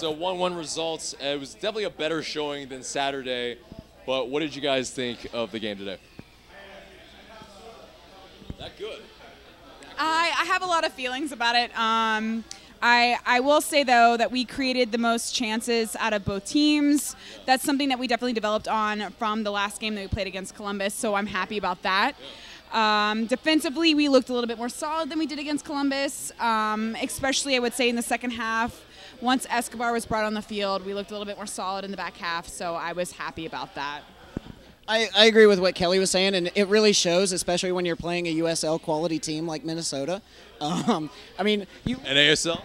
was a 1-1 result. It was definitely a better showing than Saturday. But what did you guys think of the game today? That good. I have a lot of feelings about it. I will say, though, that we created the most chances out of both teams. That's something that we definitely developed on from the last game that we played against Columbus, so I'm happy about that. Defensively, we looked a little bit more solid than we did against Columbus, especially, I would say, in the second half. Once Escobar was brought on the field, we looked a little bit more solid in the back half, so I was happy about that. I agree with what Kelly was saying, and it really shows, especially when you're playing a USL quality team like Minnesota. I mean, And ASL?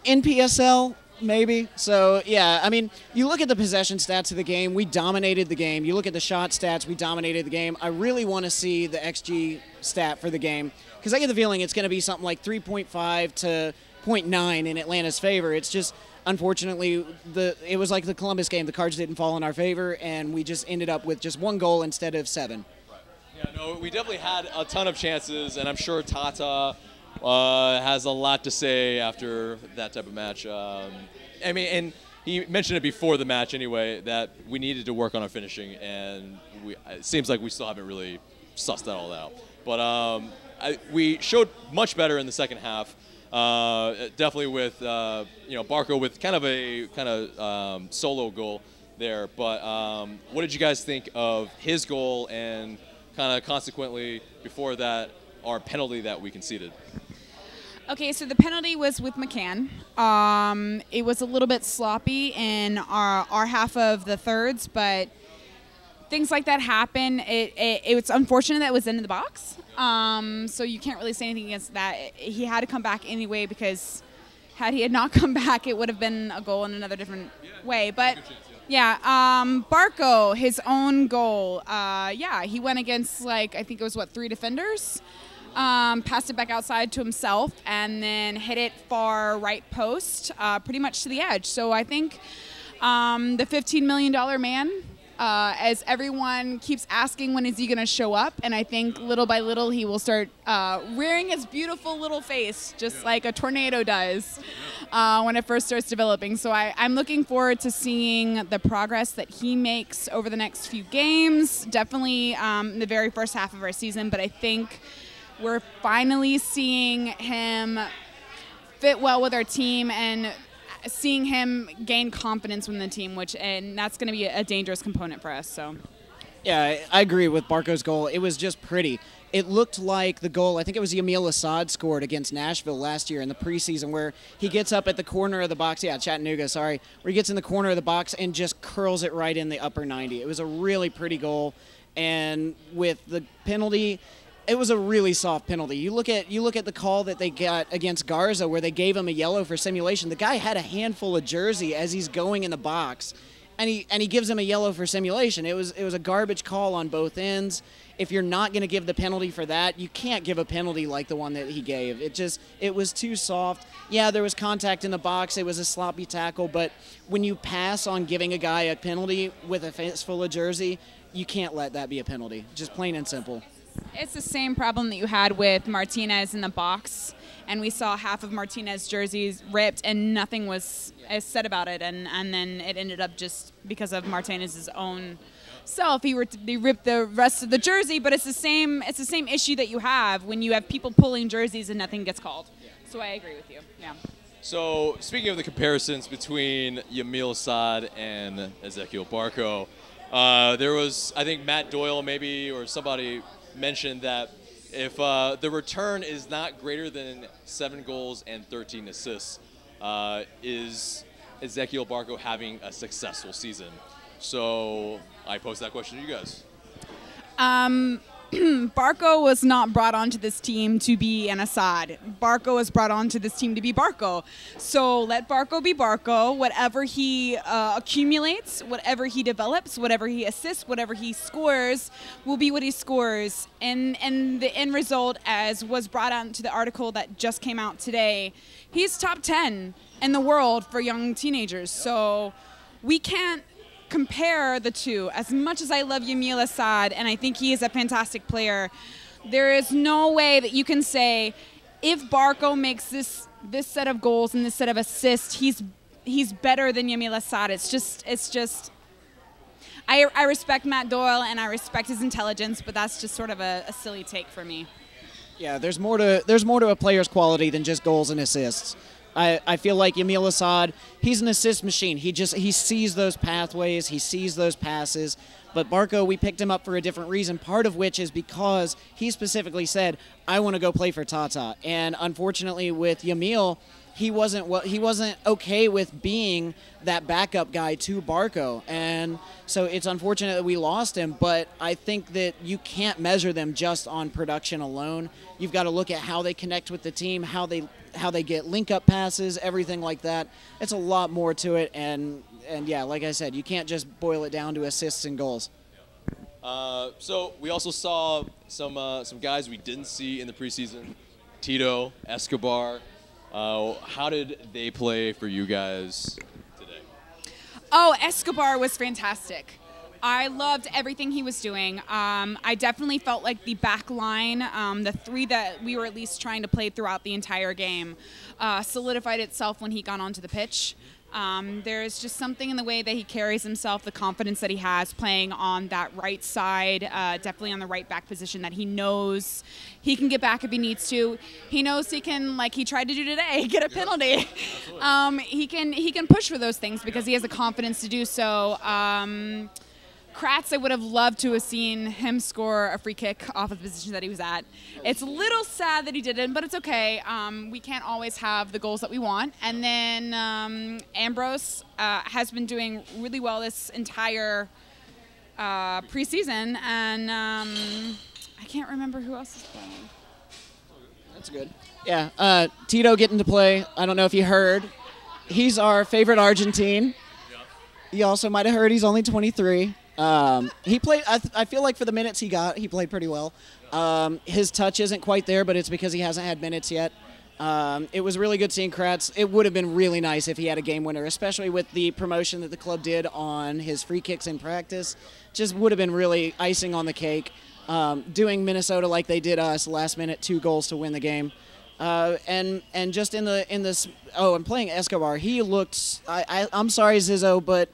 NPSL, maybe. So, yeah, I mean, you look at the possession stats of the game, we dominated the game. You look at the shot stats, we dominated the game. I really want to see the XG stat for the game, because I get the feeling it's going to be something like 3.5 to 0.9 in Atlanta's favor. It's just, unfortunately, it was like the Columbus game. The cards didn't fall in our favor, and we just ended up with just 1 goal instead of 7. Yeah, no, we definitely had a ton of chances, and I'm sure Tata has a lot to say after that type of match. I mean, and he mentioned it before the match anyway, that we needed to work on our finishing, and it seems like we still haven't really sussed that all out. But we showed much better in the second half. Definitely with Barco with kind of solo goal there. But what did you guys think of his goal and kind of consequently before that our penalty that we conceded? Okay, so the penalty was with McCann. It was a little bit sloppy in our half of the thirds, but things like that happen. It's unfortunate that it was in the box. So you can't really say anything against that. He had to come back anyway, because had he not come back, it would have been a goal in another different way. But yeah, Barco, his own goal. He went against, I think it was 3 defenders. Passed it back outside to himself and then hit it far right post, pretty much to the edge. So I think the $15 million man, as everyone keeps asking when is he going to show up, and I think little by little he will start rearing his beautiful little face just like a tornado does when it first starts developing. So I'm looking forward to seeing the progress that he makes over the next few games, definitely in the very first half of our season, but I think we're finally seeing him fit well with our team and seeing him gain confidence within the team, and that's going to be a dangerous component for us. So, yeah, I agree with Barco's goal. It was just pretty. It looked like the goal, I think it was Ezequiel Asad'S scored against Nashville last year in the preseason, where he gets up at the corner of the box, Chattanooga, sorry, where he gets in the corner of the box and just curls it right in the upper 90. It was a really pretty goal, and with the penalty, it was a really soft penalty. You look at the call that they got against Garza, where they gave him a yellow for simulation. The guy had a handful of jersey as he's going in the box, and he gives him a yellow for simulation. It was a garbage call on both ends. If you're not going to give the penalty for that, you can't give a penalty like the one that he gave. It was too soft. Yeah, there was contact in the box. It was a sloppy tackle, but when you pass on giving a guy a penalty with a fistful of jersey, you can't let that be a penalty. Just plain and simple. It's the same problem that you had with Martinez in the box, and we saw half of Martinez's jerseys ripped and nothing was said about it, and then it ended up just because of Martinez's own self. He ripped the rest of the jersey, but it's the same issue that you have when you have people pulling jerseys and nothing gets called. So I agree with you. Yeah. So speaking of the comparisons between Ezequiel Asad and Ezequiel Barco, there was, I think Matt Doyle maybe or somebody mentioned that if the return is not greater than 7 goals and 13 assists, is Ezequiel Barco having a successful season? So I pose that question to you guys. Barco was not brought onto this team to be an Asad. Barco was brought onto this team to be Barco. So let Barco be Barco. Whatever he accumulates, whatever he develops, whatever he assists, whatever he scores will be what he scores. And the end result, as was brought out into the article that just came out today, he's top 10 in the world for young teenagers. So we can't compare the two. As much as I love Ezequiel Asad, and I think he is a fantastic player, there is no way that you can say if Barco makes this this set of goals and this set of assists, he's better than Ezequiel Asad'S. It's just. I respect Matt Doyle and I respect his intelligence, but that's just sort of a silly take for me. Yeah, there's more to a player's quality than just goals and assists. I feel like Ezequiel Asad, he's an assist machine. He sees those pathways, he sees those passes. But Barco, we picked him up for a different reason, part of which is because he specifically said, I want to go play for Tata. And unfortunately with Ezequiel, he wasn't okay with being that backup guy to Barco. And so it's unfortunate that we lost him, but I think that you can't measure them just on production alone. You've got to look at how they connect with the team, how they get link-up passes, everything like that. It's a lot more to it, and yeah, like I said, you can't just boil it down to assists and goals. So we also saw some guys we didn't see in the preseason. Tito, Escobar. How did they play for you guys today? Oh, Escobar was fantastic. I loved everything he was doing. I definitely felt like the back line, the three that we were at least trying to play throughout the entire game, solidified itself when he got onto the pitch. There's just something in the way that he carries himself, the confidence that he has playing on that right side, definitely on the right back position, that he knows he can get back if he needs to. He knows he can, like he tried to do today, get a penalty. He can push for those things because he has the confidence to do so. Kratz, I would have loved to have seen him score a free kick off of the position that he was at. It's a little sad that he didn't, but it's okay. We can't always have the goals that we want. And then Ambrose has been doing really well this entire preseason, and I can't remember who else is playing. That's good. Yeah, Tito getting to play. I don't know if you heard. He's our favorite Argentine. You also might have heard he's only 23. He played. I feel like for the minutes he got, he played pretty well. His touch isn't quite there, but it's because he hasn't had minutes yet. It was really good seeing Kratz. It would have been really nice if he had a game winner, especially with the promotion that the club did on his free kicks in practice. Just would have been really icing on the cake. Doing Minnesota like they did us, last minute 2 goals to win the game. And just in this. Oh, I'm playing Escobar. He looked. I'm sorry, Zizzo, but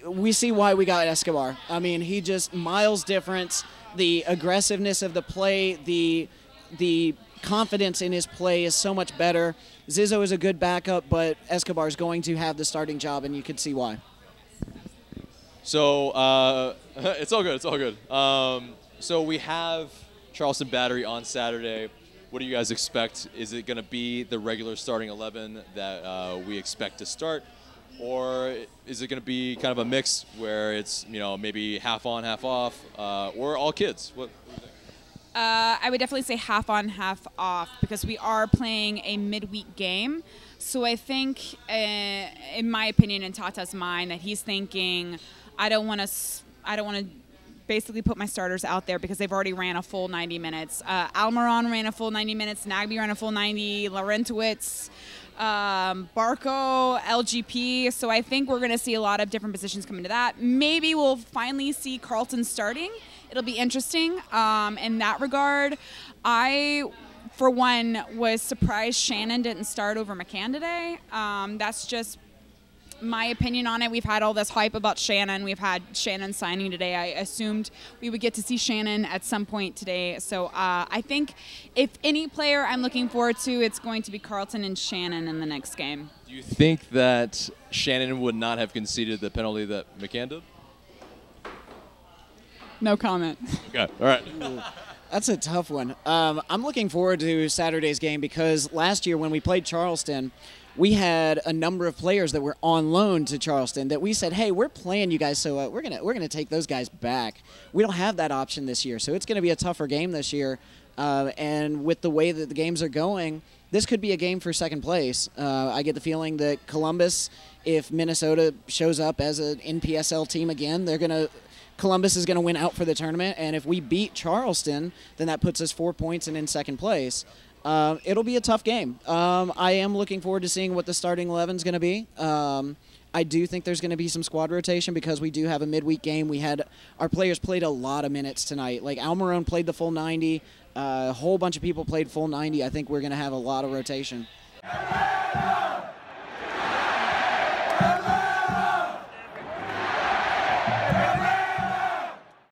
we see why we got Escobar. I mean, he just miles difference, the aggressiveness of the play, the confidence in his play is so much better. Zizzo is a good backup, but Escobar is going to have the starting job, and you can see why. So it's all good. It's all good. So we have Charleston Battery on Saturday. What do you guys expect? Is it going to be the regular starting 11 that we expect to start? Or is it going to be kind of a mix where it's, maybe half on, half off, or all kids? What do you think? I would definitely say half on, half off, because we are playing a midweek game. So I think, in my opinion, in Tata's mind, that he's thinking, I don't want to basically put my starters out there because they've already ran a full 90 minutes. Almiron ran a full 90 minutes. Nagby ran a full 90. Laurentowicz. Barco, LGP. So I think we're going to see a lot of different positions come into that. Maybe we'll finally see Carlton starting. It'll be interesting in that regard. I, for one, was surprised Shannon didn't start over McCann today. That's just my opinion on it. We've had all this hype about Shannon. We've had Shannon signing today. I assumed we would get to see Shannon at some point today. So I think if any player I'm looking forward to, it's going to be Carlton and Shannon in the next game. Do you think that Shannon would not have conceded the penalty that McCann did? No comment. Okay, all right. That's a tough one. I'm looking forward to Saturday's game because last year when we played Charleston, we had a number of players that were on loan to Charleston that we said, hey, we're playing you guys, so we're gonna take those guys back. We don't have that option this year, so it's going to be a tougher game this year. And with the way that the games are going, this could be a game for second place. I get the feeling that Columbus, if Minnesota shows up as an NPSL team again, Columbus is going to win out for the tournament, and if we beat Charleston, then that puts us 4 points and in second place. It'll be a tough game. I am looking forward to seeing what the starting 11 is going to be. I do think there's going to be some squad rotation because we do have a midweek game. Our players played a lot of minutes tonight. Like Almiron played the full 90. a whole bunch of people played full 90, I think we're going to have a lot of rotation.